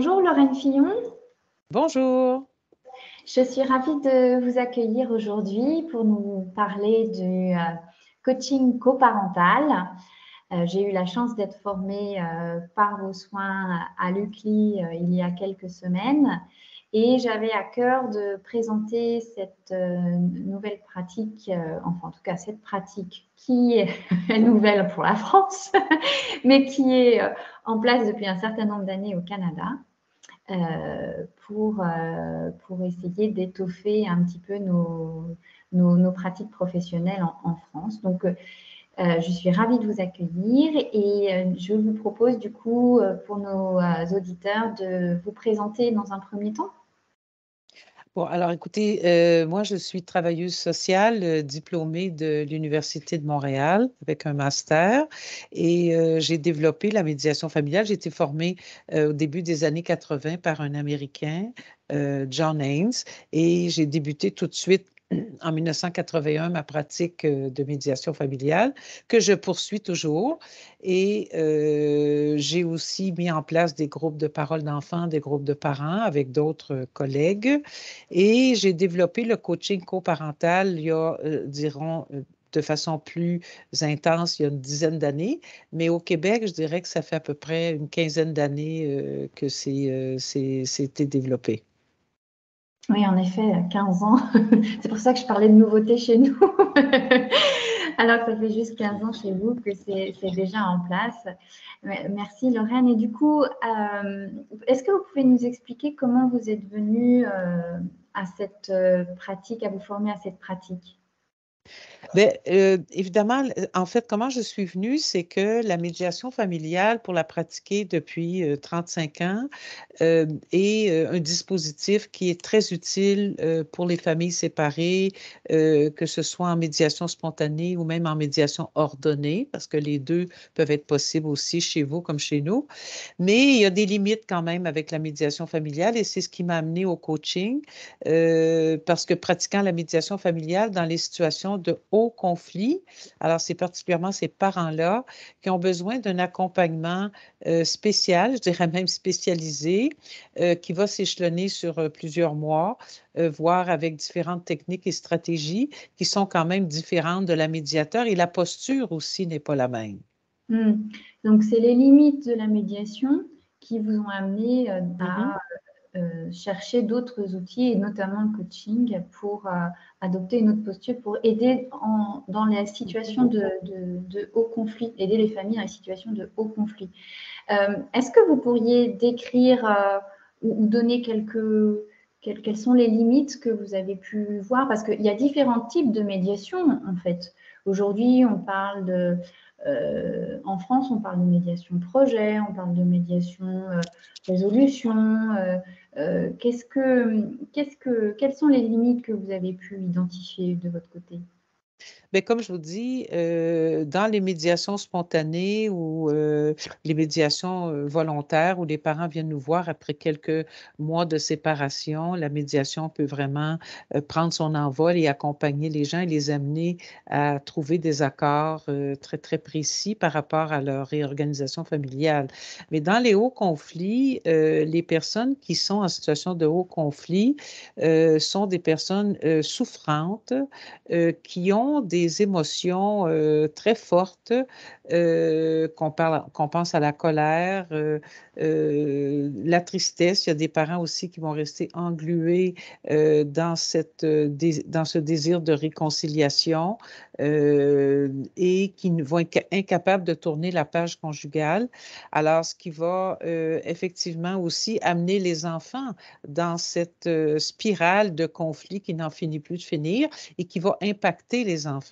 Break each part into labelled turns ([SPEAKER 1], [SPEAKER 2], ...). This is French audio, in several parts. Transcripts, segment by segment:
[SPEAKER 1] Bonjour Lorraine Fillon,
[SPEAKER 2] Bonjour.
[SPEAKER 1] je suis ravie de vous accueillir aujourd'hui pour nous parler du coaching coparental. J'ai eu la chance d'être formée par vos soins à l'UCLI il y a quelques semaines et j'avais à cœur de présenter cette nouvelle pratique, enfin en tout cas cette pratique qui est nouvelle pour la France, mais qui est en place depuis un certain nombre d'années au Canada. Pour essayer d'étoffer un petit peu nos pratiques professionnelles en France. Donc, je suis ravie de vous accueillir et je vous propose du coup pour nos auditeurs de vous présenter dans un premier temps.
[SPEAKER 2] Bon, alors écoutez, moi je suis travailleuse sociale diplômée de l'Université de Montréal avec un master et j'ai développé la médiation familiale. J'ai été formée au début des années 80 par un Américain, John Haynes, et j'ai débuté tout de suite en 1981 ma pratique de médiation familiale que je poursuis toujours. Et j'ai aussi mis en place des groupes de parole d'enfants, des groupes de parents avec d'autres collègues. Et j'ai développé le coaching coparental il y a, dirons, de façon plus intense il y a une dizaine d'années. Mais au Québec, je dirais que ça fait à peu près une quinzaine d'années que c'était développé.
[SPEAKER 1] Oui, en effet, 15 ans. C'est pour ça que je parlais de nouveauté chez nous. Alors que ça fait juste 15 ans chez vous que c'est déjà en place. Merci Lorraine. Et du coup, est-ce que vous pouvez nous expliquer comment vous êtes venue à cette pratique, à vous former à cette pratique?
[SPEAKER 2] Bien, évidemment, en fait, comment je suis venue, c'est que la médiation familiale, pour la pratiquer depuis 35 ans, est un dispositif qui est très utile pour les familles séparées, que ce soit en médiation spontanée ou même en médiation ordonnée, parce que les deux peuvent être possibles aussi chez vous comme chez nous. Mais il y a des limites quand même avec la médiation familiale et c'est ce qui m'a amené au coaching, parce que pratiquant la médiation familiale dans les situations de haut conflit, alors c'est particulièrement ces parents-là qui ont besoin d'un accompagnement spécial, je dirais même spécialisé, qui va s'échelonner sur plusieurs mois, voire avec différentes techniques et stratégies qui sont quand même différentes de la médiateur et la posture aussi n'est pas la même.
[SPEAKER 1] Donc, c'est les limites de la médiation qui vous ont amené
[SPEAKER 2] Mhm.
[SPEAKER 1] à chercher d'autres outils et notamment le coaching pour adopter une autre posture, pour aider dans les situations de haut conflit, aider les familles dans les situations de haut conflit. Est-ce que vous pourriez décrire ou donner quelles sont les limites que vous avez pu voir? Parce qu'il y a différents types de médiation, en fait. Aujourd'hui, on parle en France, on parle de médiation projet, on parle de médiation résolution. Quelles sont les limites que vous avez pu identifier de votre côté?
[SPEAKER 2] Bien, comme je vous dis, dans les médiations spontanées ou les médiations volontaires où les parents viennent nous voir après quelques mois de séparation, la médiation peut vraiment prendre son envol et accompagner les gens et les amener à trouver des accords très, très précis par rapport à leur réorganisation familiale. Mais dans les hauts conflits, les personnes qui sont en situation de haut conflit sont des personnes souffrantes qui ont des émotions très fortes, qu'on pense à la colère, la tristesse. Il y a des parents aussi qui vont rester englués dans ce désir de réconciliation et qui vont être incapables de tourner la page conjugale. Alors, ce qui va effectivement aussi amener les enfants dans cette spirale de conflit qui n'en finit plus de finir et qui va impacter les enfants.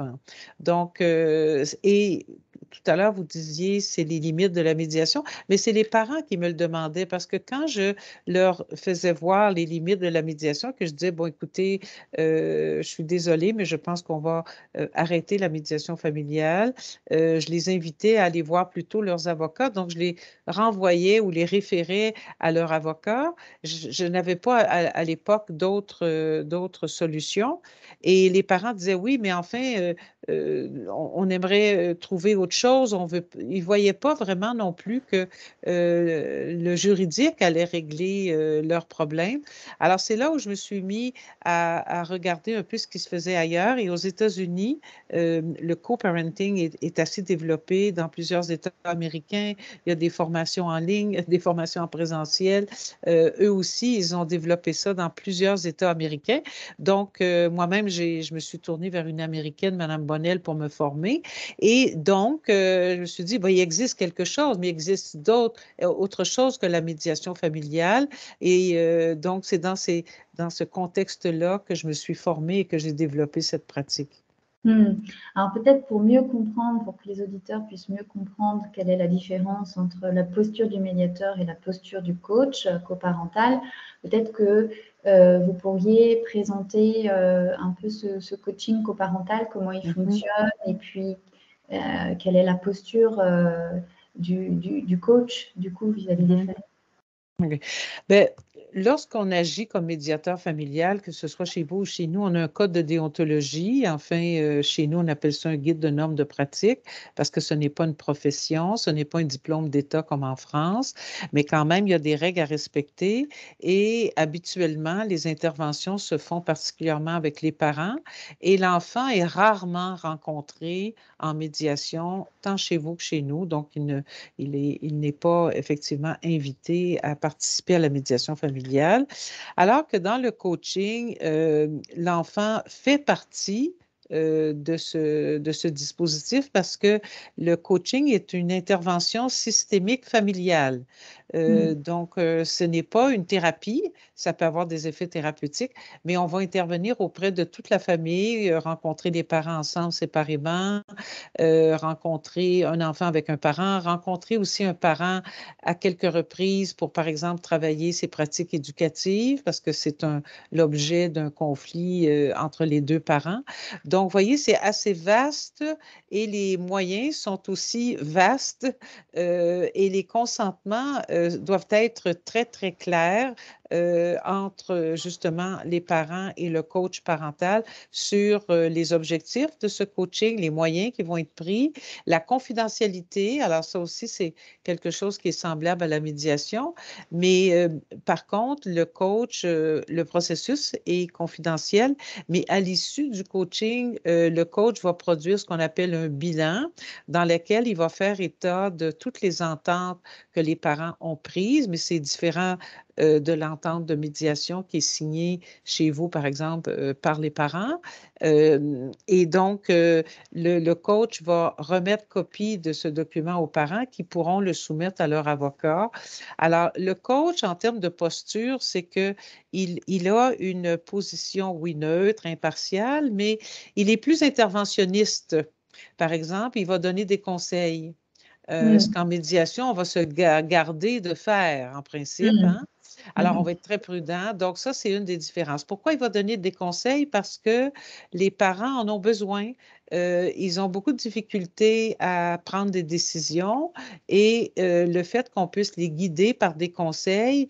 [SPEAKER 2] Donc, et tout à l'heure, vous disiez, c'est les limites de la médiation, mais c'est les parents qui me le demandaient parce que quand je leur faisais voir les limites de la médiation, que je disais, bon, écoutez, je suis désolée, mais je pense qu'on va arrêter la médiation familiale, je les invitais à aller voir plutôt leurs avocats. Donc, je les renvoyais ou les référais à leur avocat. Je n'avais pas à l'époque d'autres solutions. Et les parents disaient, oui, mais enfin, on aimerait trouver autre chose. Ils ne voyaient pas vraiment non plus que le juridique allait régler leurs problèmes. Alors, c'est là où je me suis mis à regarder un peu ce qui se faisait ailleurs. Et aux États-Unis, le co-parenting est assez développé dans plusieurs États américains. Il y a des formations en ligne, des formations en présentiel. Eux aussi, ils ont développé ça dans plusieurs États américains. Donc, moi-même, je me suis tournée vers une Américaine, Mme Bonnell, pour me former. Et donc, je me suis dit, ben, il existe quelque chose, mais il existe autre chose que la médiation familiale. Et donc, c'est dans ce contexte-là que je me suis formée et que j'ai développé cette pratique.
[SPEAKER 1] Alors peut-être pour mieux comprendre, pour que les auditeurs puissent mieux comprendre quelle est la différence entre la posture du médiateur et la posture du coach coparental, peut-être que vous pourriez présenter un peu ce coaching coparental, comment il fonctionne, et puis quelle est la posture du coach, du coup, vis-à-vis des familles.
[SPEAKER 2] Okay. Ben, lorsqu'on agit comme médiateur familial, que ce soit chez vous ou chez nous, on a un code de déontologie. Enfin, chez nous, on appelle ça un guide de normes de pratique parce que ce n'est pas une profession, ce n'est pas un diplôme d'État comme en France, mais quand même, il y a des règles à respecter et habituellement, les interventions se font particulièrement avec les parents et l'enfant est rarement rencontré en médiation, tant chez vous que chez nous. Donc, il n'est pas effectivement invité à participer à la médiation familiale, alors que dans le coaching, l'enfant fait partie de ce dispositif parce que le coaching est une intervention systémique familiale. Donc, ce n'est pas une thérapie, ça peut avoir des effets thérapeutiques, mais on va intervenir auprès de toute la famille, rencontrer les parents ensemble séparément, rencontrer un enfant avec un parent, rencontrer aussi un parent à quelques reprises pour, par exemple, travailler ses pratiques éducatives parce que c'est l'objet d'un conflit entre les deux parents. Donc, vous voyez, c'est assez vaste et les moyens sont aussi vastes et les consentements doivent être très, très clairs entre justement les parents et le coach parental sur les objectifs de ce coaching, les moyens qui vont être pris, la confidentialité. Alors ça aussi, c'est quelque chose qui est semblable à la médiation, mais par contre, le coach, le processus est confidentiel, mais à l'issue du coaching, le coach va produire ce qu'on appelle un bilan dans lequel il va faire état de toutes les ententes que les parents ont prises, mais c'est différent de l'entente de médiation qui est signée chez vous, par exemple, par les parents. Et donc, le coach va remettre copie de ce document aux parents qui pourront le soumettre à leur avocat. Alors, le coach, en termes de posture, c'est qu'il a une position, oui, neutre, impartiale, mais il est plus interventionniste. Par exemple, il va donner des conseils. Ce qu'en médiation, on va se garder de faire, en principe. Hein? Alors, on va être très prudent. Donc, ça, c'est une des différences. Pourquoi il va donner des conseils? Parce que les parents en ont besoin. Ils ont beaucoup de difficultés à prendre des décisions et le fait qu'on puisse les guider par des conseils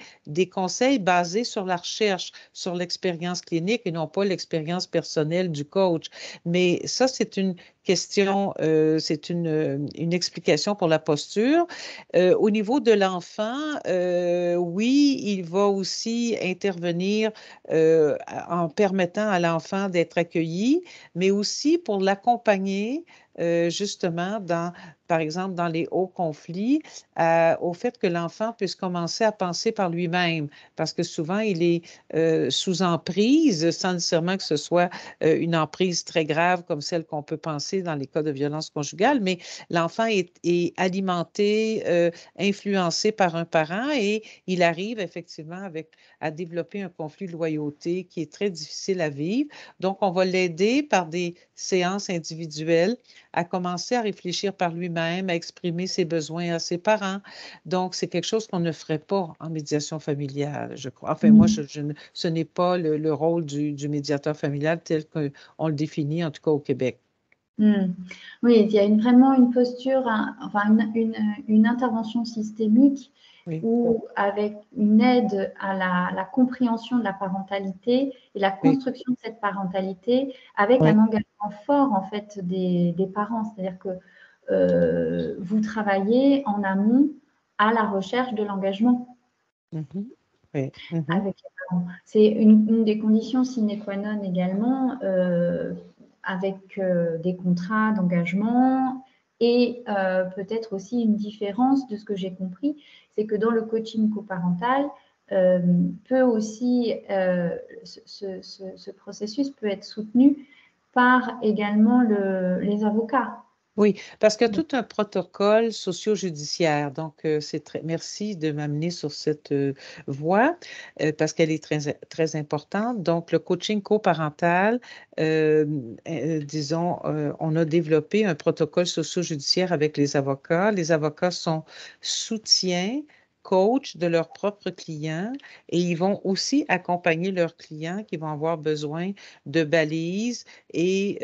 [SPEAKER 2] basés sur la recherche, sur l'expérience clinique et non pas l'expérience personnelle du coach. Mais ça, c'est une question, c'est une explication pour la posture. Au niveau de l'enfant, oui, il va aussi intervenir en permettant à l'enfant d'être accueilli, mais aussi pour l'accompagner justement par exemple, dans les hauts conflits, au fait que l'enfant puisse commencer à penser par lui-même, parce que souvent, il est sous emprise, sans nécessairement que ce soit une emprise très grave comme celle qu'on peut penser dans les cas de violence conjugale, mais l'enfant est alimenté, influencé par un parent et il arrive effectivement à développer un conflit de loyauté qui est très difficile à vivre. Donc, on va l'aider par des séances individuelles à commencer à réfléchir par lui-même, à exprimer ses besoins à ses parents. Donc, c'est quelque chose qu'on ne ferait pas en médiation familiale, je crois. Enfin, moi, ce n'est pas le rôle du médiateur familial tel qu'on le définit, en tout cas au Québec.
[SPEAKER 1] Oui, il y a vraiment une posture, enfin une intervention systémique
[SPEAKER 2] Oui.
[SPEAKER 1] où avec une aide à la compréhension de la parentalité et la construction de cette parentalité avec un engagement fort en fait des parents. C'est-à-dire que vous travaillez en amont à la recherche de l'engagement
[SPEAKER 2] Oui.
[SPEAKER 1] avec les parents. C'est une des conditions sine qua non également, avec des contrats d'engagement et peut-être aussi une différence de ce que j'ai compris, c'est que dans le coaching coparental, peut aussi, ce processus peut être soutenu par également les avocats.
[SPEAKER 2] Oui, parce qu'il y a tout un protocole socio-judiciaire. Donc, merci de m'amener sur cette voie parce qu'elle est très, très importante. Donc, le coaching coparental, disons, on a développé un protocole socio-judiciaire avec les avocats. Les avocats sont soutiens, coach de leurs propres clients et ils vont aussi accompagner leurs clients qui vont avoir besoin de balises et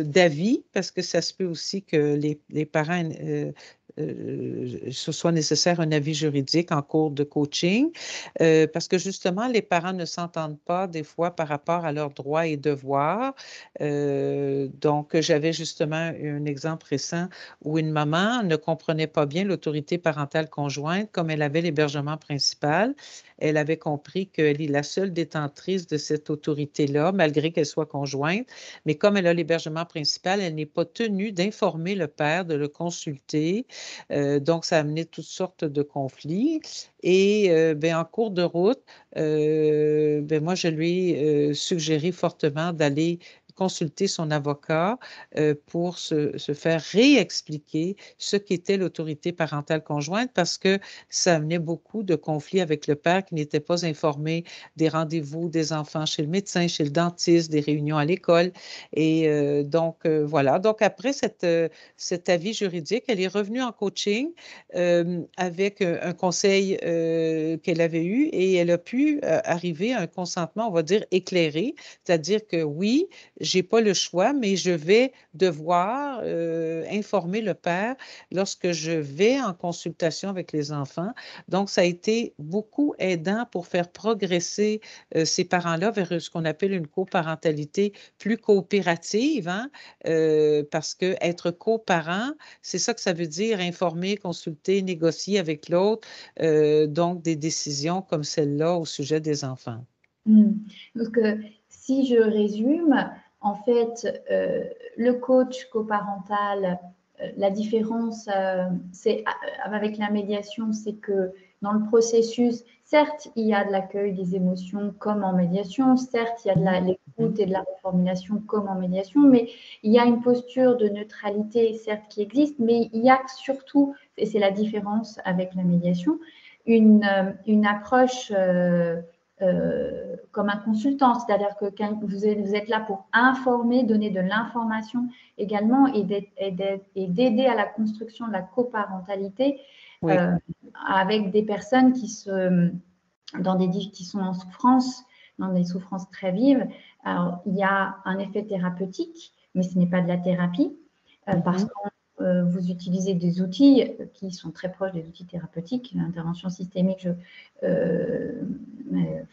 [SPEAKER 2] d'avis, parce que ça se peut aussi que les parents, ce soit nécessaire un avis juridique en cours de coaching, parce que justement, les parents ne s'entendent pas des fois par rapport à leurs droits et devoirs. Donc, j'avais justement un exemple récent où une maman ne comprenait pas bien l'autorité parentale conjointe, comme elle avait l'hébergement principal. Elle avait compris qu'elle est la seule détentrice de cette autorité-là, malgré qu'elle soit conjointe. Mais comme elle a l'hébergement principal, elle n'est pas tenue d'informer le père, de le consulter. Donc, ça a amené toutes sortes de conflits. Et en cours de route, moi, je lui ai suggéré fortement d'aller consulter son avocat pour se faire réexpliquer ce qu'était l'autorité parentale conjointe parce que ça amenait beaucoup de conflits avec le père qui n'était pas informé des rendez-vous des enfants chez le médecin, chez le dentiste, des réunions à l'école. Et donc, voilà. Donc, après cet avis juridique, elle est revenue en coaching avec un conseil qu'elle avait eu et elle a pu arriver à un consentement, on va dire, éclairé, c'est-à-dire que oui, j'ai pas le choix, mais je vais devoir informer le père lorsque je vais en consultation avec les enfants. Donc, ça a été beaucoup aidant pour faire progresser ces parents-là vers ce qu'on appelle une coparentalité plus coopérative, hein, parce que être coparent, c'est ça que ça veut dire, informer, consulter, négocier avec l'autre, donc des décisions comme celle-là au sujet des enfants.
[SPEAKER 1] Donc, si je résume, en fait, le coach coparental, la différence, c'est avec la médiation, c'est que dans le processus, certes, il y a de l'accueil des émotions comme en médiation, certes, il y a de l'écoute et de la reformulation comme en médiation, mais il y a une posture de neutralité, certes, qui existe, mais il y a surtout, et c'est la différence avec la médiation, une approche comme un consultant, c'est-à-dire que vous êtes là pour informer, donner de l'information également et d'aider à la construction de la coparentalité
[SPEAKER 2] Oui.
[SPEAKER 1] avec des personnes qui sont en souffrance, dans des souffrances très vives. Alors, il y a un effet thérapeutique, mais ce n'est pas de la thérapie, parce que vous utilisez des outils qui sont très proches des outils thérapeutiques. L'intervention systémique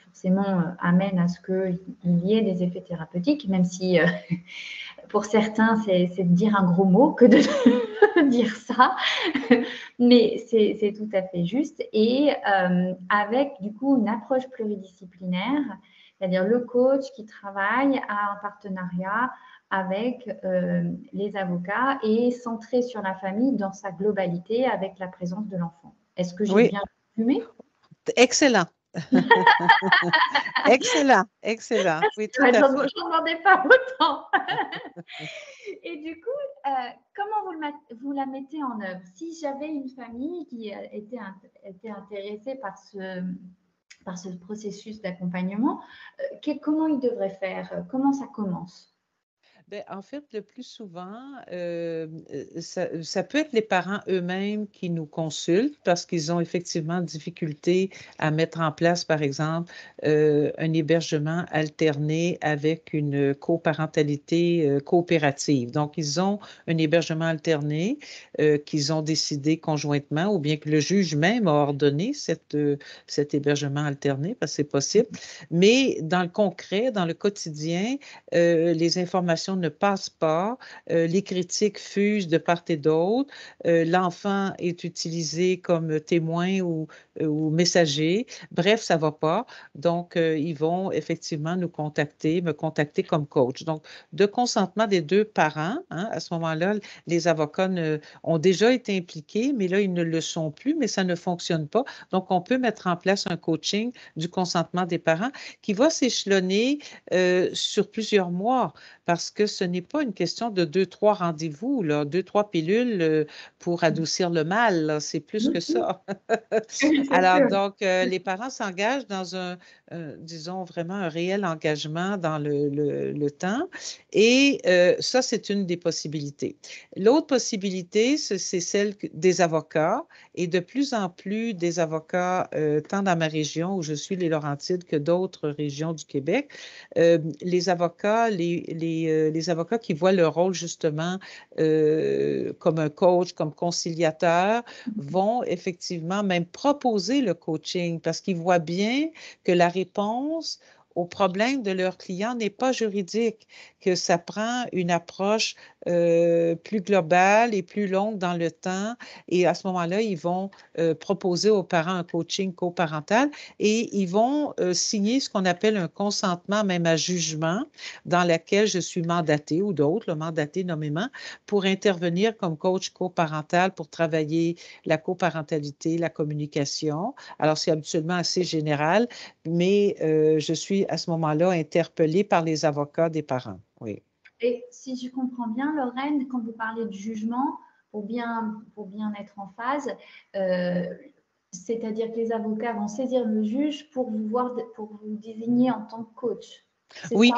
[SPEAKER 1] forcément amène à ce qu'il y ait des effets thérapeutiques, même si pour certains, c'est de dire un gros mot que de dire ça. Mais c'est tout à fait juste. Et avec du coup une approche pluridisciplinaire, c'est-à-dire le coach qui travaille à un partenariat avec les avocats et centré sur la famille dans sa globalité avec la présence de l'enfant. Est-ce que j'ai bien résumé?
[SPEAKER 2] Excellent. Excellent, excellent. Oui, tout à fait.
[SPEAKER 1] Je n'en demandais pas autant. Et du coup, comment vous la mettez en œuvre? Si j'avais une famille qui était intéressée par ce processus d'accompagnement, comment ils devraient faire? Comment ça commence?
[SPEAKER 2] En fait, le plus souvent, ça peut être les parents eux-mêmes qui nous consultent parce qu'ils ont effectivement difficulté à mettre en place, par exemple, un hébergement alterné avec une coparentalité coopérative. Donc, ils ont un hébergement alterné qu'ils ont décidé conjointement ou bien que le juge même a ordonné cet hébergement alterné parce que c'est possible. Mais dans le concret, dans le quotidien, les informations médiation ne passe pas, les critiques fusent de part et d'autre, l'enfant est utilisé comme témoin ou messager. Bref, ça ne va pas. Donc, ils vont effectivement me contacter comme coach. Donc, de consentement des deux parents, hein, à ce moment-là, les avocats ont déjà été impliqués, mais là, ils ne le sont plus, mais ça ne fonctionne pas. Donc, on peut mettre en place un coaching du consentement des parents qui va s'échelonner sur plusieurs mois parce que ce n'est pas une question de deux, trois rendez-vous, là, deux, trois pilules pour adoucir le mal. C'est plus que ça.
[SPEAKER 1] Oui, c'est
[SPEAKER 2] Alors,
[SPEAKER 1] sûr.
[SPEAKER 2] donc, les parents s'engagent dans disons, vraiment un réel engagement dans le temps. Et ça, c'est une des possibilités. L'autre possibilité, c'est celle des avocats. Et de plus en plus, des avocats, tant dans ma région où je suis, les Laurentides, que d'autres régions du Québec, les avocats qui voient leur rôle justement comme un coach, comme conciliateur, vont effectivement même proposer le coaching parce qu'ils voient bien que la réponse au problème de leurs clients n'est pas juridique, que ça prend une approche plus globale et plus longue dans le temps. Et à ce moment-là, ils vont proposer aux parents un coaching coparental et ils vont signer ce qu'on appelle un consentement même à jugement dans lequel je suis mandatée ou d'autres, le mandaté nommément, pour intervenir comme coach coparental pour travailler la coparentalité, la communication. Alors, c'est habituellement assez général, mais je suis à ce moment-là interpellée par les avocats des parents. Oui.
[SPEAKER 1] Et si je comprends bien, Lorraine, quand vous parlez de jugement, pour bien être en phase, euh, c'est-à-dire que les avocats vont saisir le juge pour pour vous désigner en tant que coach. C'est ça?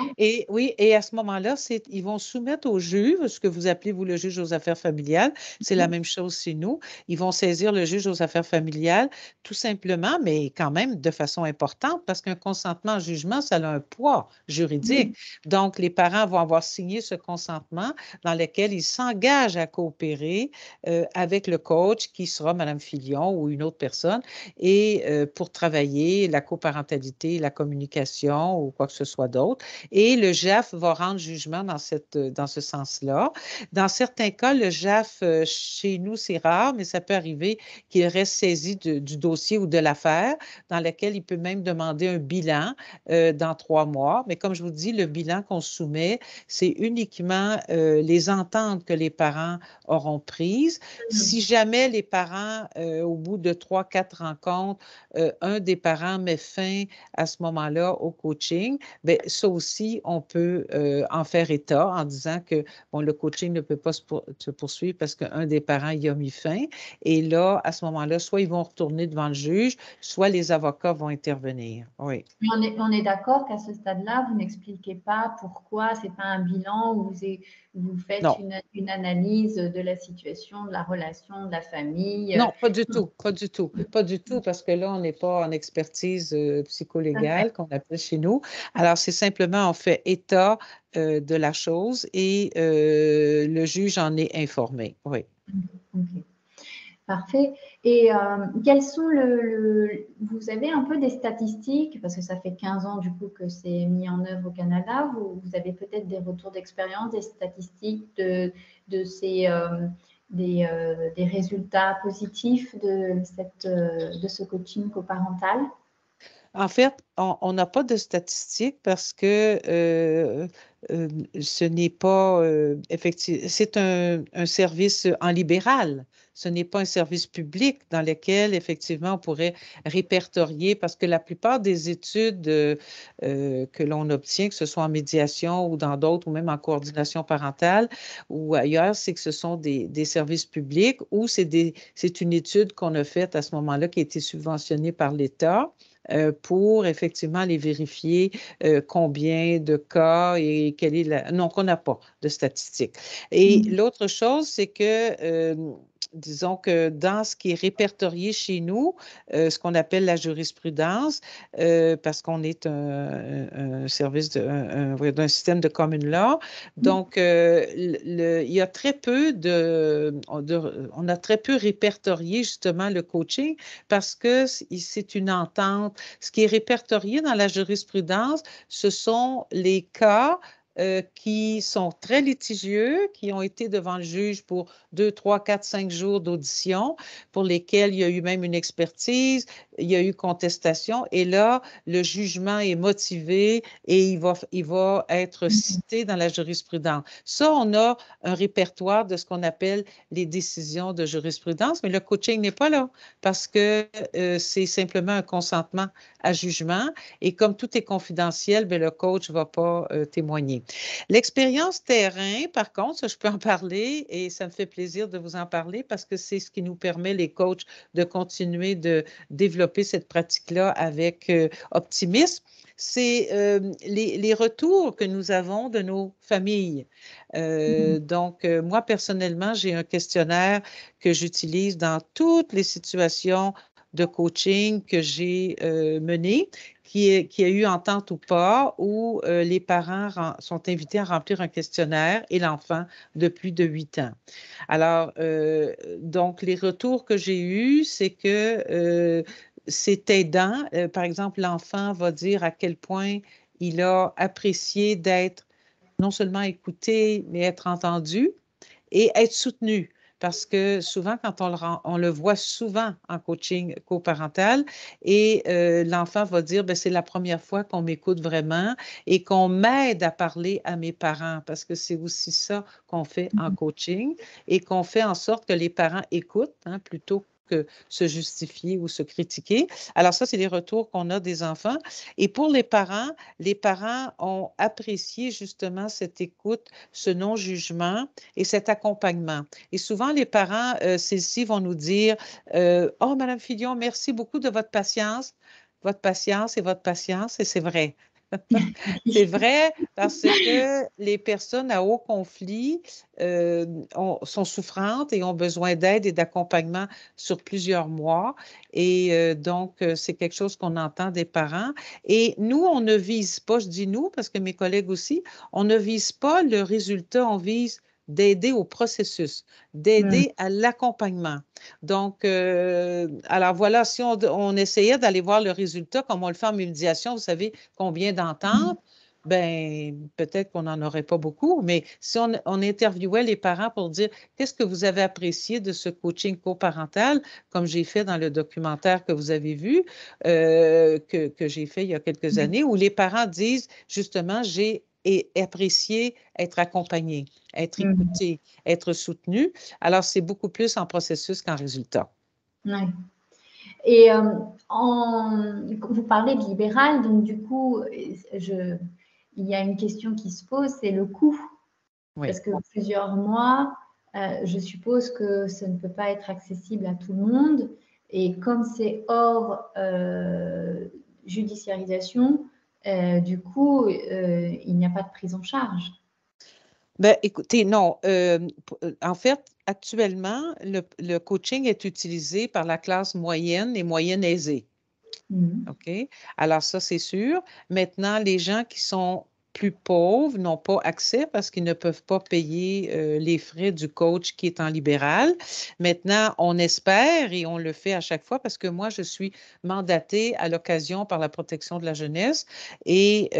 [SPEAKER 2] Oui, et à ce moment-là, ils vont soumettre au juge, ce que vous appelez, vous, le juge aux affaires familiales. C'est la même chose chez nous. Ils vont saisir le juge aux affaires familiales, tout simplement, mais quand même de façon importante, parce qu'un consentement en jugement, ça a un poids juridique. Donc, les parents vont avoir signé ce consentement dans lequel ils s'engagent à coopérer avec le coach, qui sera Mme Filion ou une autre personne, et pour travailler la coparentalité, la communication ou quoi que ce soit d'autre. Et le JAF va rendre jugement dans ce sens-là. Dans certains cas, le JAF, chez nous, c'est rare, mais ça peut arriver qu'il reste saisi du dossier ou de l'affaire, dans lequel il peut même demander un bilan dans 3 mois. Mais comme je vous dis, le bilan qu'on soumet, c'est uniquement les ententes que les parents auront prises. Si jamais les parents, au bout de 3, 4 rencontres, un des parents met fin à ce moment-là au coaching, bien, ça aussi, on peut en faire état en disant que bon, le coaching ne peut pas se poursuivre parce qu'un des parents y a mis fin. Et là, à ce moment-là, soit ils vont retourner devant le juge, soit les avocats vont intervenir. Oui.
[SPEAKER 1] Mais on est d'accord qu'à ce stade-là, vous n'expliquez pas pourquoi ce n'est pas un bilan où vous faites
[SPEAKER 2] Non.
[SPEAKER 1] une analyse de la situation, de la relation, de la famille.
[SPEAKER 2] Non, pas du tout, pas du tout, pas du tout, parce que là, on n'est pas en expertise psycholégale qu'on appelle chez nous. Alors, c'est simplement, on fait état de la chose et le juge en est informé. Oui.
[SPEAKER 1] Okay. Parfait. Et quels sont vous avez un peu des statistiques, parce que ça fait 15 ans du coup que c'est mis en œuvre au Canada, vous avez peut-être des retours d'expérience, des statistiques de des résultats positifs de ce coaching coparental?
[SPEAKER 2] En fait, on n'a pas de statistiques parce que euh, ce n'est pas effectivement, c'est un service en libéral. Ce n'est pas un service public dans lequel, effectivement, on pourrait répertorier, parce que la plupart des études que l'on obtient, que ce soit en médiation ou dans d'autres, ou même en coordination parentale ou ailleurs, c'est que ce sont des services publics ou c'est une étude qu'on a faite à ce moment-là qui a été subventionnée par l'État pour effectivement aller vérifier combien de cas et quelle est la... Non, qu'on n'a pas de statistiques. Et l'autre chose, c'est que disons que dans ce qui est répertorié chez nous, ce qu'on appelle la jurisprudence, parce qu'on est un service d'un système de common law, donc il y a très peu on a très peu répertorié justement le coaching parce que c'est une entente. Ce qui est répertorié dans la jurisprudence, ce sont les cas qui sont très litigieux, qui ont été devant le juge pour 2, 3, 4, 5 jours d'audition, pour lesquels il y a eu même une expertise, il y a eu contestation, et là, le jugement est motivé et il va être cité dans la jurisprudence. Ça, on a un répertoire de ce qu'on appelle les décisions de jurisprudence, mais le coaching n'est pas là parce que c'est simplement un consentement à jugement et comme tout est confidentiel, bien, le coach ne va pas témoigner. L'expérience terrain, par contre, ça, je peux en parler et ça me fait plaisir de vous en parler parce que c'est ce qui nous permet, les coachs, de continuer de développer cette pratique-là avec optimisme. C'est les retours que nous avons de nos familles. Donc, moi, personnellement, j'ai un questionnaire que j'utilise dans toutes les situations de coaching que j'ai menées, qui a eu entente ou pas, où les parents sont invités à remplir un questionnaire et l'enfant de plus de 8 ans. Alors, donc, les retours que j'ai eus, c'est que c'est aidant. Par exemple, l'enfant va dire à quel point il a apprécié d'être non seulement écouté, mais être entendu et être soutenu. Parce que souvent, quand on le voit souvent en coaching coparental, et l'enfant va dire, ben, c'est la première fois qu'on m'écoute vraiment et qu'on m'aide à parler à mes parents, parce que c'est aussi ça qu'on fait en coaching et qu'on fait en sorte que les parents écoutent plutôt que se justifier ou se critiquer. Alors ça, c'est les retours qu'on a des enfants. Et pour les parents ont apprécié justement cette écoute, ce non-jugement et cet accompagnement. Et souvent, les parents, celles-ci vont nous dire oh, Madame Fillon, merci beaucoup de votre patience et votre patience. Et c'est vrai. C'est vrai parce que les personnes à haut conflit sont souffrantes et ont besoin d'aide et d'accompagnement sur plusieurs mois. Et donc, c'est quelque chose qu'on entend des parents. Et nous, on ne vise pas, je dis nous parce que mes collègues aussi, on ne vise pas le résultat, on vise d'aider au processus, d'aider à l'accompagnement. Donc, alors voilà, si on essayait d'aller voir le résultat comme on le fait en médiation, vous savez combien d'ententes, ben peut-être qu'on n'en aurait pas beaucoup, mais si on interviewait les parents pour dire qu'est-ce que vous avez apprécié de ce coaching coparental, comme j'ai fait dans le documentaire que vous avez vu, que j'ai fait il y a quelques années, où les parents disent justement, j'ai apprécié être accompagné, être écouté, être soutenu. Alors, c'est beaucoup plus en processus qu'en résultat.
[SPEAKER 1] Ouais. Et vous parlez de libéral, donc du coup, il y a une question qui se pose, c'est le coût. Oui. Parce que plusieurs mois, je suppose que ça ne peut pas être accessible à tout le monde. Et comme c'est hors judiciarisation, du coup, il n'y a pas de prise en charge.
[SPEAKER 2] Ben, écoutez, non. En fait, actuellement, le coaching est utilisé par la classe moyenne et moyenne aisée. OK? Alors, ça, c'est sûr. Maintenant, les gens qui sont plus pauvres n'ont pas accès parce qu'ils ne peuvent pas payer les frais du coach qui est en libéral. Maintenant, on espère et on le fait à chaque fois parce que moi, je suis mandatée à l'occasion par la protection de la jeunesse et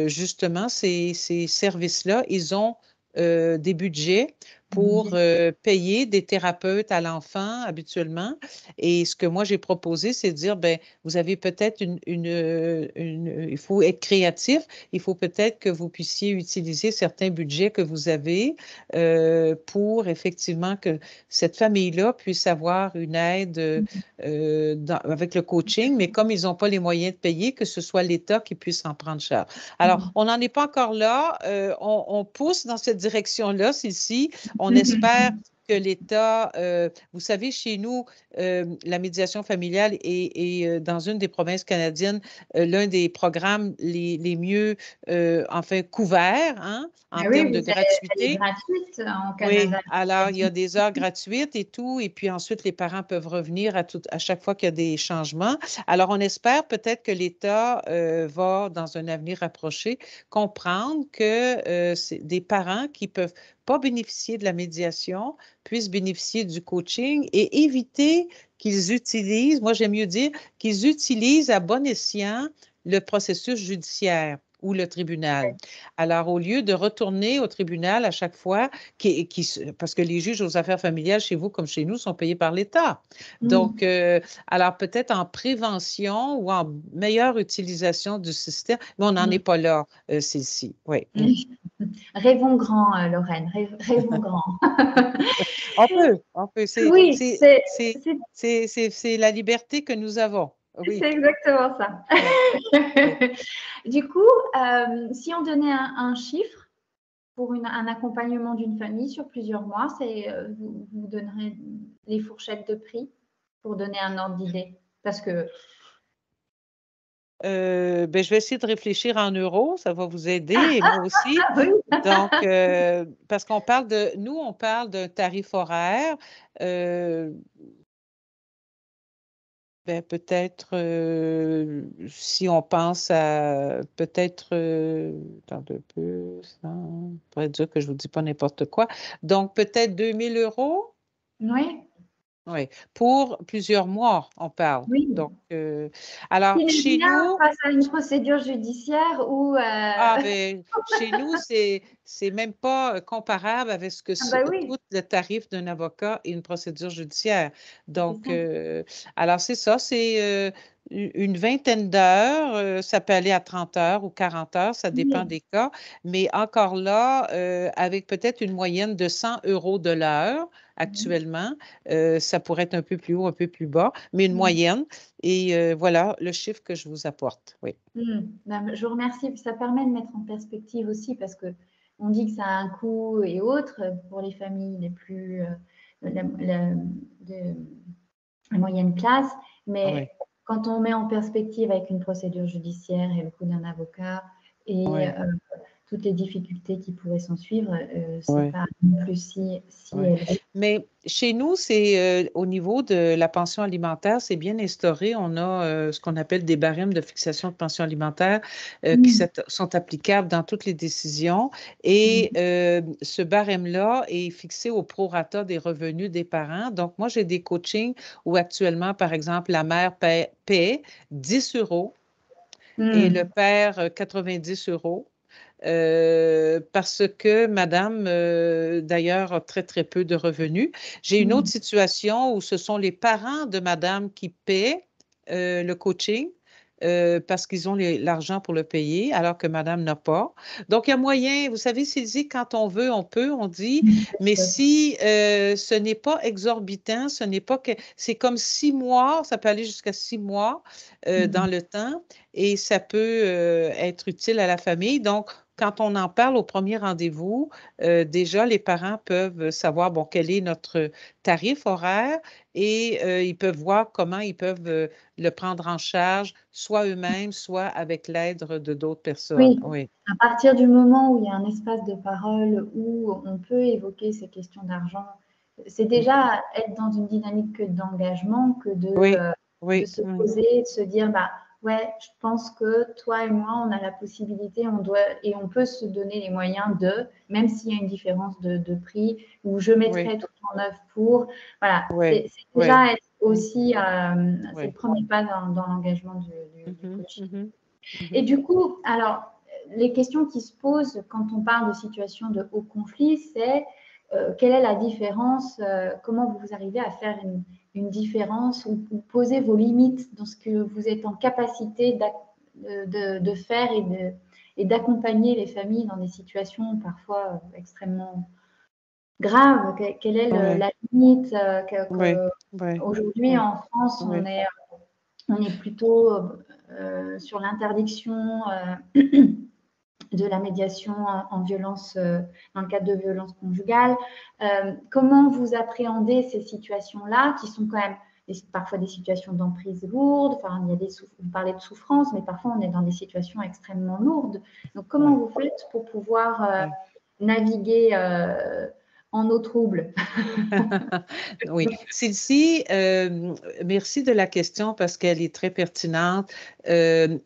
[SPEAKER 2] justement, ces services-là, ils ont des budgets pour payer des thérapeutes à l'enfant habituellement. Et ce que moi, j'ai proposé, c'est de dire, ben, vous avez peut-être il faut être créatif, il faut peut-être que vous puissiez utiliser certains budgets que vous avez pour effectivement que cette famille-là puisse avoir une aide avec le coaching, mais comme ils n'ont pas les moyens de payer, que ce soit l'État qui puisse en prendre charge. Alors, on n'en est pas encore là. On pousse dans cette direction-là, ici. On espère que l'État, vous savez, chez nous, la médiation familiale est dans une des provinces canadiennes, l'un des programmes les mieux, enfin, couverts en termes de gratuité.
[SPEAKER 1] Elle est gratuite en Canada.
[SPEAKER 2] Oui, alors il y a des heures gratuites et tout, et puis ensuite les parents peuvent revenir à chaque fois qu'il y a des changements. Alors on espère peut-être que l'État va, dans un avenir rapproché, comprendre que c'est des parents qui ne peuvent pas bénéficier de la médiation puissent bénéficier du coaching et éviter qu'ils utilisent, moi j'aime mieux dire, qu'ils utilisent à bon escient le processus judiciaire. ou le tribunal. Alors, au lieu de retourner au tribunal à chaque fois, parce que les juges aux affaires familiales chez vous comme chez nous sont payés par l'État. Donc, alors peut-être en prévention ou en meilleure utilisation du système, mais on n'en est pas là, Cécile. Oui.
[SPEAKER 1] Rêvons grand, Lorraine, rêvons grand.
[SPEAKER 2] On peut.
[SPEAKER 1] Oui,
[SPEAKER 2] C'est la liberté que nous avons. Oui.
[SPEAKER 1] C'est exactement ça.
[SPEAKER 2] Oui.
[SPEAKER 1] Du coup, si on donnait un chiffre pour un accompagnement d'une famille sur plusieurs mois, vous donnerez les fourchettes de prix pour donner un ordre d'idée. Parce que
[SPEAKER 2] je vais essayer de réfléchir en euros, ça va vous aider, et moi aussi.
[SPEAKER 1] Oui.
[SPEAKER 2] Donc, parce qu'on parle on parle d'un tarif horaire. Peut-être, si on pense à peut-être, attends un peu, on pourrait dire que je ne vous dis pas n'importe quoi. Donc, peut-être 2000 €?
[SPEAKER 1] Oui.
[SPEAKER 2] Oui, pour plusieurs mois, on parle.
[SPEAKER 1] Oui.
[SPEAKER 2] Donc, alors, chez nous,
[SPEAKER 1] face à une procédure judiciaire ou
[SPEAKER 2] chez nous, c'est même pas comparable avec ce que
[SPEAKER 1] oui.
[SPEAKER 2] coûte le tarif d'un avocat et une procédure judiciaire. Donc, alors c'est ça, c'est une vingtaine d'heures, ça peut aller à 30 heures ou 40 heures, ça dépend des cas, mais encore là, avec peut-être une moyenne de 100 € de l'heure actuellement, ça pourrait être un peu plus haut, un peu plus bas, mais une moyenne. Et voilà le chiffre que je vous apporte. Oui.
[SPEAKER 1] Je vous remercie. Ça permet de mettre en perspective aussi parce que on dit que ça a un coût et autres pour les familles les plus de la moyenne classe, mais quand on met en perspective avec une procédure judiciaire et le coût d'un avocat et toutes les difficultés qui pourraient s'en suivre, c'est pas non plus si élevé.
[SPEAKER 2] Mais chez nous, c'est au niveau de la pension alimentaire, c'est bien instauré. On a ce qu'on appelle des barèmes de fixation de pension alimentaire qui sont applicables dans toutes les décisions. Et ce barème-là est fixé au prorata des revenus des parents. Donc, moi, j'ai des coachings où actuellement, par exemple, la mère paie 10 € et le père 90 €. Parce que madame, d'ailleurs, a très, très peu de revenus. J'ai une autre situation où ce sont les parents de madame qui paient le coaching parce qu'ils ont l'argent pour le payer, alors que madame n'a pas. Donc, il y a moyen, vous savez, Sylvie, quand on veut, on peut, on dit, mais si ce n'est pas exorbitant, c'est comme 6 mois, ça peut aller jusqu'à 6 mois dans le temps et ça peut être utile à la famille. Donc, quand on en parle au premier rendez-vous, déjà, les parents peuvent savoir, bon, quel est notre tarif horaire et ils peuvent voir comment ils peuvent le prendre en charge, soit eux-mêmes, soit avec l'aide de d'autres personnes.
[SPEAKER 1] Oui, à partir du moment où il y a un espace de parole où on peut évoquer ces questions d'argent, c'est déjà être dans une dynamique d'engagement que de se poser, de se dire, ouais, je pense que toi et moi, on a la possibilité, on peut se donner les moyens même s'il y a une différence de prix, où je mettrai tout en œuvre pour. Voilà, c'est déjà être aussi, c'est le premier pas dans l'engagement du coaching. Et du coup, alors, les questions qui se posent quand on parle de situation de haut conflit, c'est quelle est la différence, comment vous arrivez à faire une différence ou poser vos limites dans ce que vous êtes en capacité de faire et d'accompagner les familles dans des situations parfois extrêmement graves. Quelle est la limite aujourd'hui en France, on est plutôt sur l'interdiction de la médiation en violence, dans le cadre de violences conjugales. Comment vous appréhendez ces situations-là qui sont quand même parfois des situations d'emprise lourde, enfin, vous parlez de souffrance, mais parfois on est dans des situations extrêmement lourdes. Donc, comment vous faites pour pouvoir naviguer en eau trouble?
[SPEAKER 2] Oui. Sylvie, merci de la question parce qu'elle est très pertinente.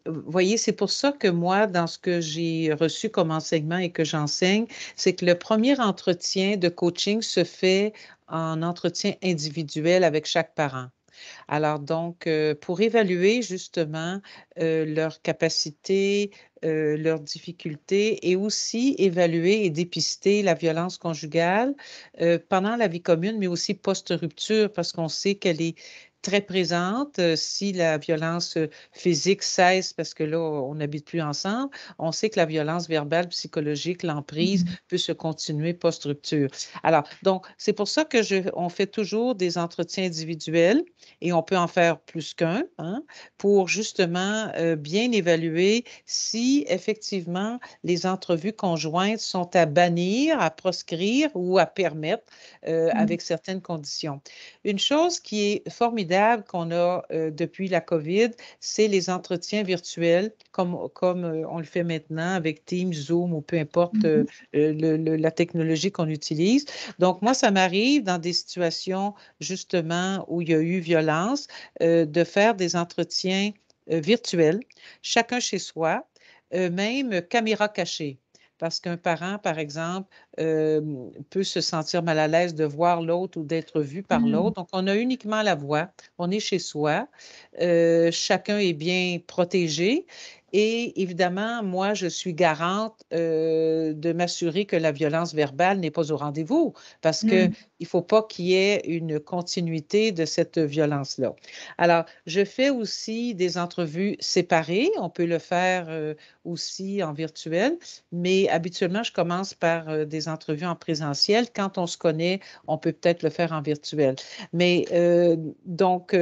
[SPEAKER 2] Voyez, c'est pour ça que moi, dans ce que j'ai reçu comme enseignement et que j'enseigne, c'est que le premier entretien de coaching se fait en entretien individuel avec chaque parent. Alors donc, pour évaluer justement leurs capacités, leurs difficultés et aussi évaluer et dépister la violence conjugale pendant la vie commune, mais aussi post-rupture, parce qu'on sait qu'elle est très présente. Si la violence physique cesse parce que là, on n'habite plus ensemble, on sait que la violence verbale, psychologique, l'emprise peut se continuer post-rupture. Alors, donc, c'est pour ça que on fait toujours des entretiens individuels et on peut en faire plus qu'un, hein, pour justement bien évaluer si effectivement les entrevues conjointes sont à bannir, à proscrire ou à permettre avec certaines conditions. Une chose qui est formidable qu'on a depuis la COVID, c'est les entretiens virtuels, comme on le fait maintenant avec Teams, Zoom ou peu importe la technologie qu'on utilise. Donc, moi, ça m'arrive dans des situations justement où il y a eu violence, de faire des entretiens virtuels, chacun chez soi, même caméra cachée. Parce qu'un parent, par exemple, peut se sentir mal à l'aise de voir l'autre ou d'être vu par l'autre. Donc, on a uniquement la voix, on est chez soi, chacun est bien protégé. Et évidemment, moi, je suis garante de m'assurer que la violence verbale n'est pas au rendez-vous parce qu'il ne faut pas qu'il y ait une continuité de cette violence-là. Alors, je fais aussi des entrevues séparées. On peut le faire aussi en virtuel, mais habituellement, je commence par des entrevues en présentiel. Quand on se connaît, on peut peut-être le faire en virtuel. Mais donc,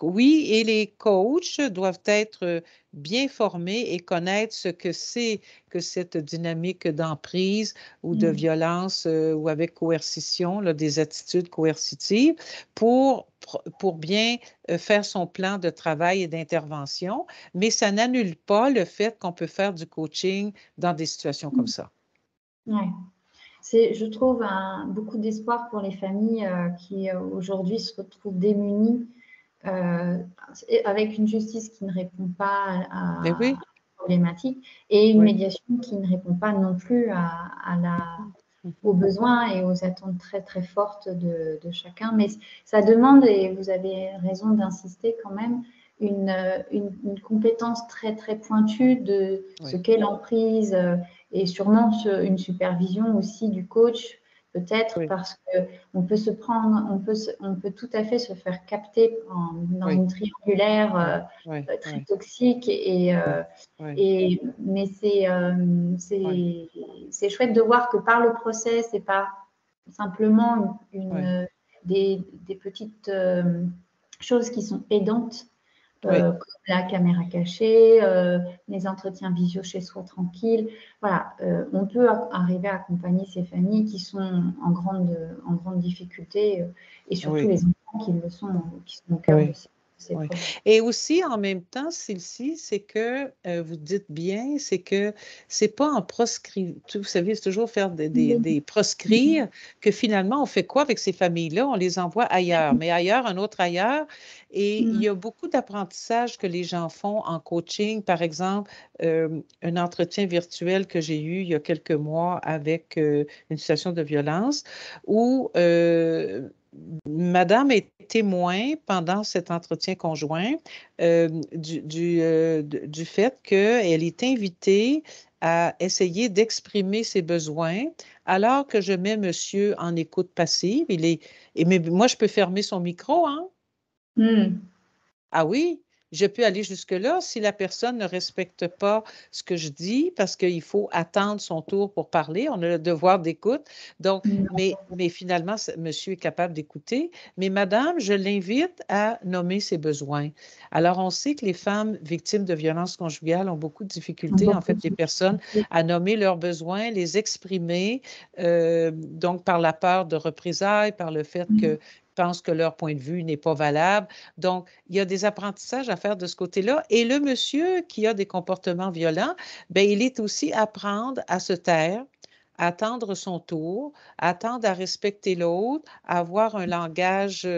[SPEAKER 2] oui, et les coachs doivent être bien formés et connaître ce que c'est que cette dynamique d'emprise ou de violence ou avec coercition, là, des attitudes coercitives pour bien faire son plan de travail et d'intervention, mais ça n'annule pas le fait qu'on peut faire du coaching dans des situations comme ça.
[SPEAKER 1] Ouais. Je trouve beaucoup d'espoir pour les familles qui aujourd'hui se retrouvent démunies avec une justice qui ne répond pas à la problématique et une médiation qui ne répond pas non plus aux besoins et aux attentes très très fortes de chacun. Mais ça demande, et vous avez raison d'insister quand même, une compétence très très pointue de ce qu'est l'emprise et sûrement une supervision aussi du coach, peut-être parce qu'on peut se prendre, on peut tout à fait se faire capter dans une triangulaire très toxique mais c'est chouette de voir que par le process et par simplement des petites choses qui sont aidantes, comme la caméra cachée, les entretiens visio chez soi tranquille. Voilà, on peut arriver à accompagner ces familles qui sont en grande difficulté et surtout les enfants qui sont au cœur de ces problèmes.
[SPEAKER 2] Et aussi, en même temps, Cécile, c'est que, vous dites bien, c'est que c'est pas en proscrire, vous savez, c'est toujours faire des proscrire, que finalement, on fait quoi avec ces familles-là? On les envoie ailleurs, mais ailleurs, un autre ailleurs. Et il y a beaucoup d'apprentissage que les gens font en coaching. Par exemple, un entretien virtuel que j'ai eu il y a quelques mois avec une situation de violence où Madame est témoin pendant cet entretien conjoint du fait qu'elle est invitée à essayer d'exprimer ses besoins alors que je mets monsieur en écoute passive. Mais moi, je peux fermer son micro, hein? Ah oui, je peux aller jusque-là si la personne ne respecte pas ce que je dis parce qu'il faut attendre son tour pour parler. On a le devoir d'écoute. Donc, mais finalement, monsieur est capable d'écouter. Mais madame, je l'invite à nommer ses besoins. Alors, on sait que les femmes victimes de violences conjugales ont beaucoup de difficultés, en fait, les personnes, à nommer leurs besoins, les exprimer, donc par la peur de représailles, par le fait que pensent que leur point de vue n'est pas valable. Donc, il y a des apprentissages à faire de ce côté-là. Et le monsieur qui a des comportements violents, bien, il est aussi apprendre à se taire, à attendre son tour, à attendre à respecter l'autre, à avoir un langage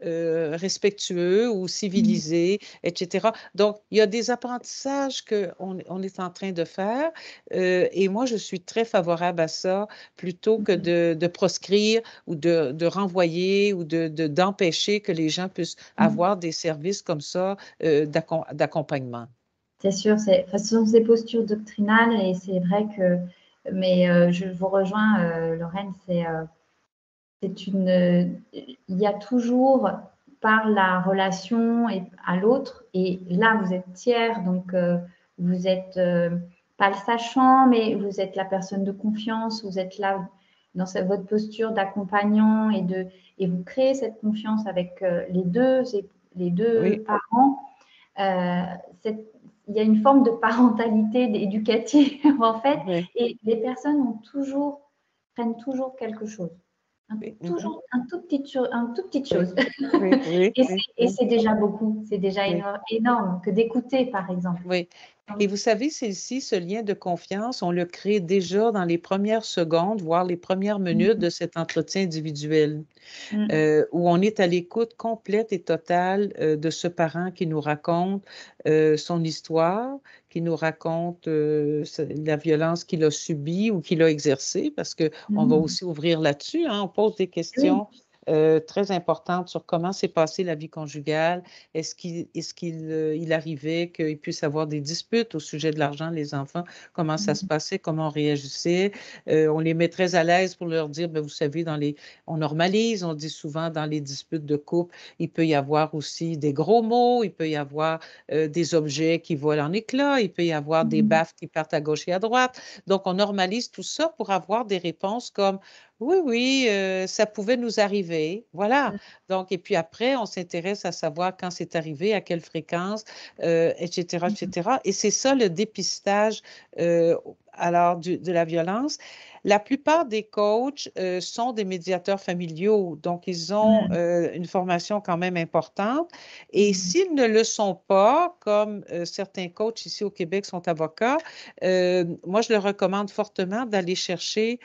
[SPEAKER 2] respectueux ou civilisé, etc. Donc, il y a des apprentissages qu'on est en train de faire et moi, je suis très favorable à ça plutôt que de proscrire ou de renvoyer ou d'empêcher que les gens puissent avoir des services comme ça d'accompagnement.
[SPEAKER 1] C'est sûr, ce sont des postures doctrinales et c'est vrai que, mais je vous rejoins, Lorraine, il y a toujours par la relation et à l'autre, et là vous êtes tiers, donc vous êtes pas le sachant, mais vous êtes la personne de confiance, vous êtes là dans votre posture d'accompagnant et vous créez cette confiance avec les deux
[SPEAKER 2] Oui,
[SPEAKER 1] parents. Euh, il y a une forme de parentalité éducative en fait,
[SPEAKER 2] oui,
[SPEAKER 1] et les personnes prennent toujours quelque chose.
[SPEAKER 2] oui,
[SPEAKER 1] Toujours un tout petite
[SPEAKER 2] oui,
[SPEAKER 1] chose.
[SPEAKER 2] oui, oui,
[SPEAKER 1] Et
[SPEAKER 2] oui,
[SPEAKER 1] c'est déjà beaucoup, c'est déjà
[SPEAKER 2] oui.
[SPEAKER 1] énorme que d'écouter, par exemple.
[SPEAKER 2] Oui. Et
[SPEAKER 1] Donc,
[SPEAKER 2] vous savez, celle-ci, ce lien de confiance, on le crée déjà dans les premières secondes, voire les premières minutes de cet entretien individuel,
[SPEAKER 1] mm,
[SPEAKER 2] où on est à l'écoute complète et totale de ce parent qui nous raconte son histoire, qui nous raconte la violence qu'il a subie ou qu'il a exercée, parce qu'on va
[SPEAKER 1] mm,
[SPEAKER 2] aussi ouvrir là-dessus, hein, on pose des
[SPEAKER 1] oui.
[SPEAKER 2] questions. Très importantes sur comment s'est passée la vie conjugale. Il arrivait qu'il puisse avoir des disputes au sujet de l'argent, les enfants, comment ça se
[SPEAKER 1] Mm,
[SPEAKER 2] passait, comment on réagissait. On les met très à l'aise pour leur dire, ben, vous savez, on normalise, on dit souvent dans les disputes de couple, il peut y avoir aussi des gros mots, il peut y avoir des objets qui volent en éclats, il peut y avoir des
[SPEAKER 1] mm,
[SPEAKER 2] baffes qui partent à gauche et à droite. Donc, on normalise tout ça pour avoir des réponses comme oui, oui, ça pouvait nous arriver. Voilà. Donc, et puis après, on s'intéresse à savoir quand c'est arrivé, à quelle fréquence, etc.,
[SPEAKER 1] mm,
[SPEAKER 2] etc. Et c'est ça le dépistage alors de la violence. La plupart des coachs sont des médiateurs familiaux, donc ils ont
[SPEAKER 1] mm,
[SPEAKER 2] une formation quand même importante. Et
[SPEAKER 1] mm,
[SPEAKER 2] s'ils ne le sont pas, comme certains coachs ici au Québec sont avocats, moi je leur recommande fortement d'aller chercher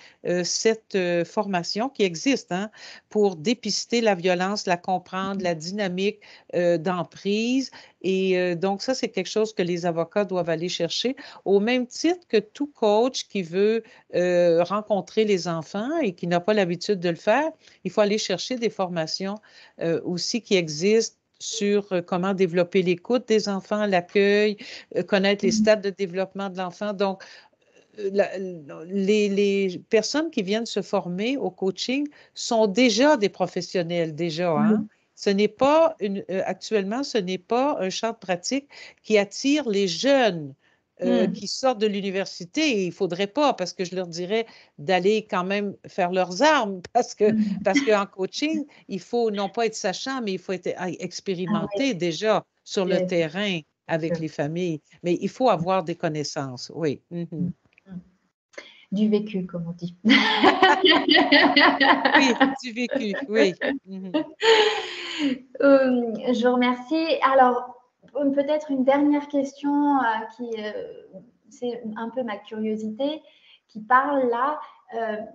[SPEAKER 2] cette formation qui existe, hein, pour dépister la violence, la comprendre, la dynamique d'emprise. Et donc, ça, c'est quelque chose que les avocats doivent aller chercher, au même titre que tout coach qui veut rencontrer les enfants et qui n'a pas l'habitude de le faire. Il faut aller chercher des formations aussi qui existent sur comment développer l'écoute des enfants, l'accueil, connaître les
[SPEAKER 1] mm,
[SPEAKER 2] stades de développement de l'enfant. Donc, les personnes qui viennent se former au coaching sont déjà des professionnels, déjà, hein?
[SPEAKER 1] oui,
[SPEAKER 2] Ce n'est pas actuellement, ce n'est pas un champ de pratique qui attire les jeunes
[SPEAKER 1] mm,
[SPEAKER 2] qui sortent de l'université. Et il ne faudrait pas, parce que je leur dirais d'aller quand même faire leurs armes,
[SPEAKER 1] mm.
[SPEAKER 2] parce qu'en coaching, il faut non pas être sachant, mais il faut être
[SPEAKER 1] Ah
[SPEAKER 2] expérimenté
[SPEAKER 1] oui,
[SPEAKER 2] déjà sur le
[SPEAKER 1] c'est
[SPEAKER 2] terrain avec
[SPEAKER 1] sûr.
[SPEAKER 2] les familles. Mais il faut avoir des connaissances, oui.
[SPEAKER 1] Mm,
[SPEAKER 2] Mhm.
[SPEAKER 1] mm. Du vécu, comme on dit.
[SPEAKER 2] Oui, du vécu, oui. Mhm.
[SPEAKER 1] Je vous remercie. Alors, peut-être une dernière question c'est un peu ma curiosité qui parle là.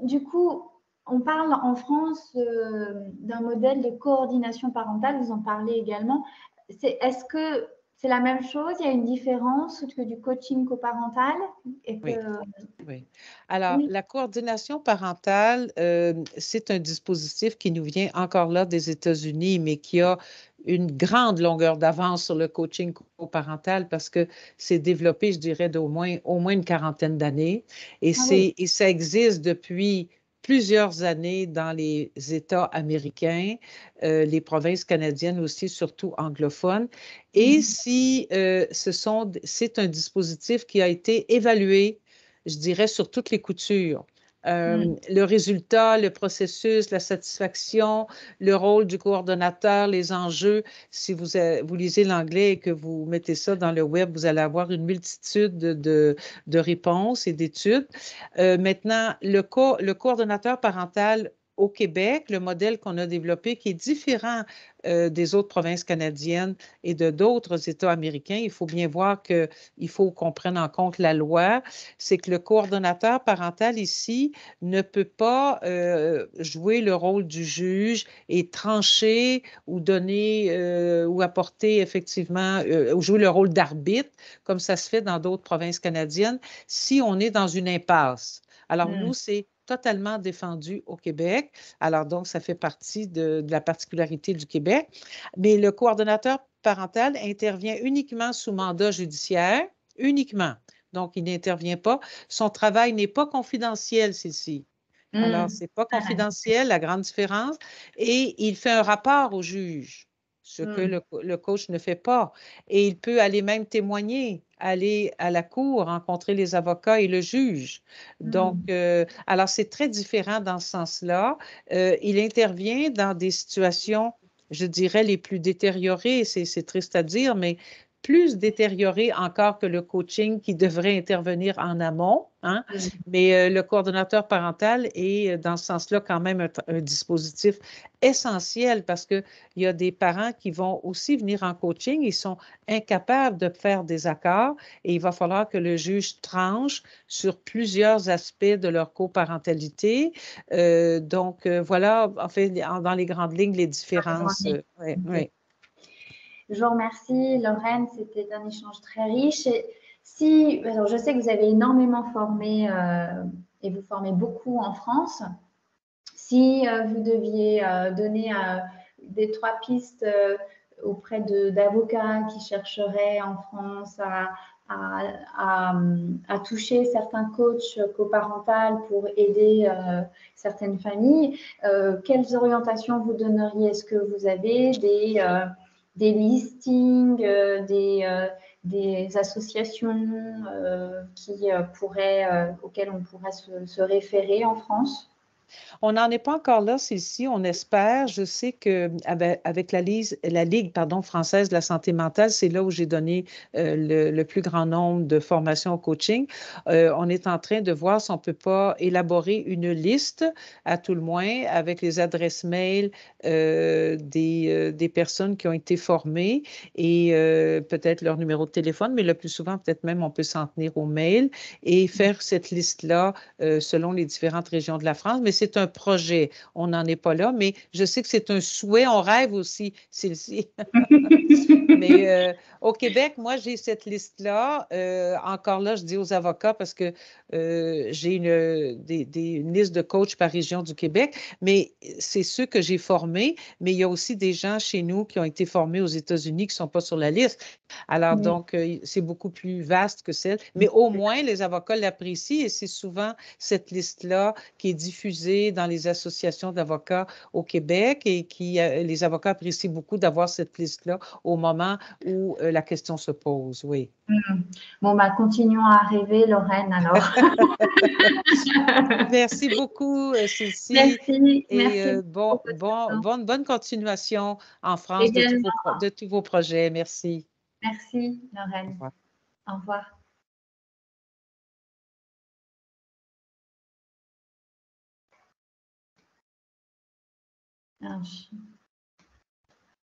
[SPEAKER 1] Du coup, on parle en France d'un modèle de coordination parentale, vous en parlez également. Est-ce que c'est la même chose? Il y a une différence que du coaching coparental et que,
[SPEAKER 2] Oui. Oui. Alors,
[SPEAKER 1] oui.
[SPEAKER 2] la coordination parentale, c'est un dispositif qui nous vient encore là des États-Unis, mais qui a une grande longueur d'avance sur le coaching coparental parce que c'est développé, je dirais, au moins une quarantaine d'années.
[SPEAKER 1] Ah oui.
[SPEAKER 2] Et ça existe depuis plusieurs années dans les États américains, les provinces canadiennes aussi, surtout anglophones. Et
[SPEAKER 1] Mhm.
[SPEAKER 2] si c'est un dispositif qui a été évalué, je dirais, sur toutes les coutures.
[SPEAKER 1] Mm.
[SPEAKER 2] Le résultat, le processus, la satisfaction, le rôle du coordonnateur, les enjeux. Si vous lisez l'anglais et que vous mettez ça dans le web, vous allez avoir une multitude de réponses et d'études. Maintenant, le coordonnateur parental au Québec, le modèle qu'on a développé, qui est différent des autres provinces canadiennes et de d'autres États américains, il faut bien voir qu'il faut qu'on prenne en compte la loi, c'est que le coordonnateur parental ici ne peut pas jouer le rôle du juge et trancher ou donner ou apporter effectivement, ou jouer le rôle d'arbitre, comme ça se fait dans d'autres provinces canadiennes, si on est dans une impasse. Alors,
[SPEAKER 1] Mm.
[SPEAKER 2] nous, c'est totalement défendu au Québec. Alors, donc, ça fait partie de la particularité du Québec. Mais le coordonnateur parental intervient uniquement sous mandat judiciaire, uniquement. Donc, il n'intervient pas. Son travail n'est pas confidentiel, ceci. Alors, ce n'est pas confidentiel, la grande différence. Et il fait un rapport au juge, ce que le coach ne fait pas. Et il peut aller même témoigner, aller à la cour, rencontrer les avocats et le juge. Donc, alors, c'est très différent dans ce sens-là. Il intervient dans des situations, je dirais, les plus détériorées. C'est triste à dire, mais plus détériorées encore que le coaching qui devrait intervenir en amont. Hein? Mais le coordonnateur parental est, dans ce sens-là, quand même un dispositif essentiel parce qu'il y a des parents qui vont aussi venir en coaching, ils sont incapables de faire des accords et il va falloir que le juge tranche sur plusieurs aspects de leur coparentalité. Donc, voilà, en fait, dans les grandes lignes, les différences.
[SPEAKER 1] Ouais. Je vous remercie, Lorraine. C'était un échange très riche. Et alors je sais que vous avez énormément formé et vous formez beaucoup en France. Si vous deviez donner des 3 pistes auprès d'avocats qui chercheraient en France à toucher certains coachs coparentales pour aider certaines familles, quelles orientations vous donneriez? Est-ce que vous avez des listings, des associations auxquelles on pourrait se référer en France?
[SPEAKER 2] On n'en est pas encore là, Cécile, on espère. Je sais qu'avec la Ligue française de la santé mentale, c'est là où j'ai donné le plus grand nombre de formations au coaching. On est en train de voir si on ne peut pas élaborer une liste, à tout le moins, avec les adresses mail des personnes qui ont été formées et peut-être leur numéro de téléphone, mais le plus souvent, peut-être même, on peut s'en tenir au mail et faire cette liste-là selon les différentes régions de la France. Mais c'est un projet. On n'en est pas là, mais je sais que c'est un souhait. On rêve aussi, Cécile. Mais au Québec, moi, j'ai cette liste-là. Encore là, je dis aux avocats parce que j'ai une liste de coachs par région du Québec, mais c'est ceux que j'ai formés. Mais il y a aussi des gens chez nous qui ont été formés aux États-Unis qui ne sont pas sur la liste. Alors, donc, c'est beaucoup plus vaste que celle. Mais au moins, les avocats l'apprécient et c'est souvent cette liste-là qui est diffusée dans les associations d'avocats au Québec et les avocats apprécient beaucoup d'avoir cette liste-là au moment où la question se pose, oui.
[SPEAKER 1] Bon, continuons à rêver, Lorraine, alors.
[SPEAKER 2] Merci beaucoup, Cécile.
[SPEAKER 1] Merci.
[SPEAKER 2] Et bonne continuation en France de tous vos projets. Merci.
[SPEAKER 1] Merci, Lorraine.
[SPEAKER 2] Au revoir.
[SPEAKER 1] Au revoir. Ah,